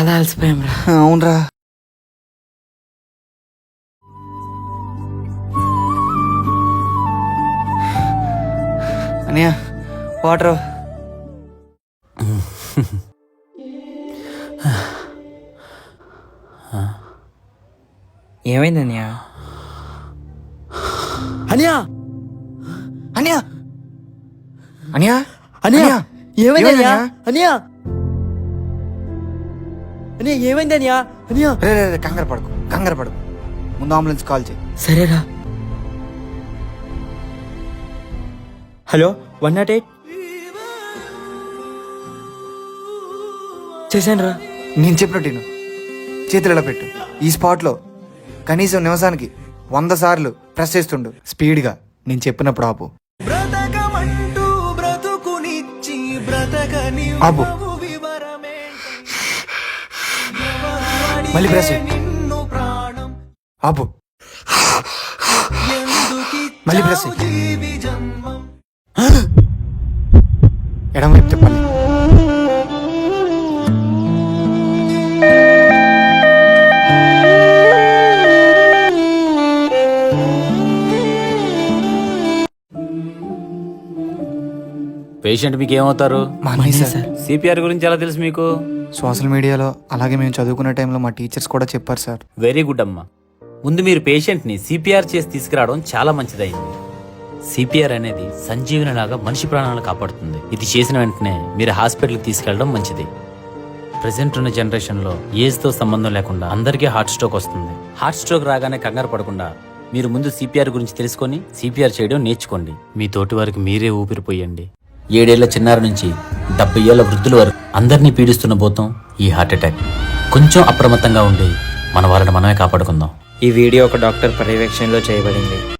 చాలా అలసిపోయాం రా. అవునరా. అనియా వాటర్. ఏమైంది అనియా? అనియా అనియా అనియా అనియా ఏమైంది అనియా? అనియా అనియా ఏమైంది అనియా? అనియా రే రే రే, కంగారు పడకు. ముందు అంబులెన్స్ కాల్ చేయి. సరేరా. హలో 108 చేశాను రా. నేను చెప్పినట్టు విను. చేతులు ఇలా పెట్టు. ఈ స్పాట్లో కనీసం నిమిషానికి 100 సార్లు ప్రెస్ చేస్తుండు స్పీడ్గా. నేను చెప్పినప్పుడు ఆపు. ఆపు. మళ్ళీ ప్రెస్ చేయి. ఆపు. మళ్ళీ ప్రెస్ చేయి. ఎడమ వైపు చెప్పాలి. పేషెంట్ మీకు ఏమవుతారు? మా అన్నయ్య సార్. సిపిఆర్ గురించి ఎలా తెలుసు మీకు? సోషల్ మీడియాలో, అలాగే మేము చదువుకునే టైంలో మా టీచర్స్ కూడా చెప్పారు సార్. వెరీ గుడ్ అమ్మా. ముందు మీరు పేషెంట్ ని సిపిఆర్ చేసి తీసుకురావడం చాలా మంచిదైంది. సిపిఆర్ అనేది సంజీవని లాగా మనిషి ప్రాణాలను కాపాడుతుంది. ఇది చేసిన వెంటనే మీరు హాస్పిటల్కి తీసుకెళ్లడం మంచిది. ప్రెసెంట్ ఉన్న జనరేషన్ లో ఏజ్ తో సంబంధం లేకుండా అందరికీ హార్ట్ స్ట్రోక్ వస్తుంది. హార్ట్ స్ట్రోక్ రాగానే కంగారు పడకుండా మీరు ముందు సిపిఆర్ గురించి తెలుసుకొని సిపిఆర్ చేయడం నేర్చుకోండి. మీ తోటి వారికి మీరే ఊపిరిపోయండి. 7 ఏళ్ల చిన్నారి నుంచి 70 ఏళ్ల వృద్ధుల వరకు అందరినీ పీడిస్తున్న భూతం ఈ హార్ట్ అటాక్. కొంచెం అప్రమత్తంగా ఉండి మన వాళ్ళని మనమే కాపాడుకుందాం. ఈ వీడియో ఒక డాక్టర్ పర్యవేక్షణలో చేయబడింది.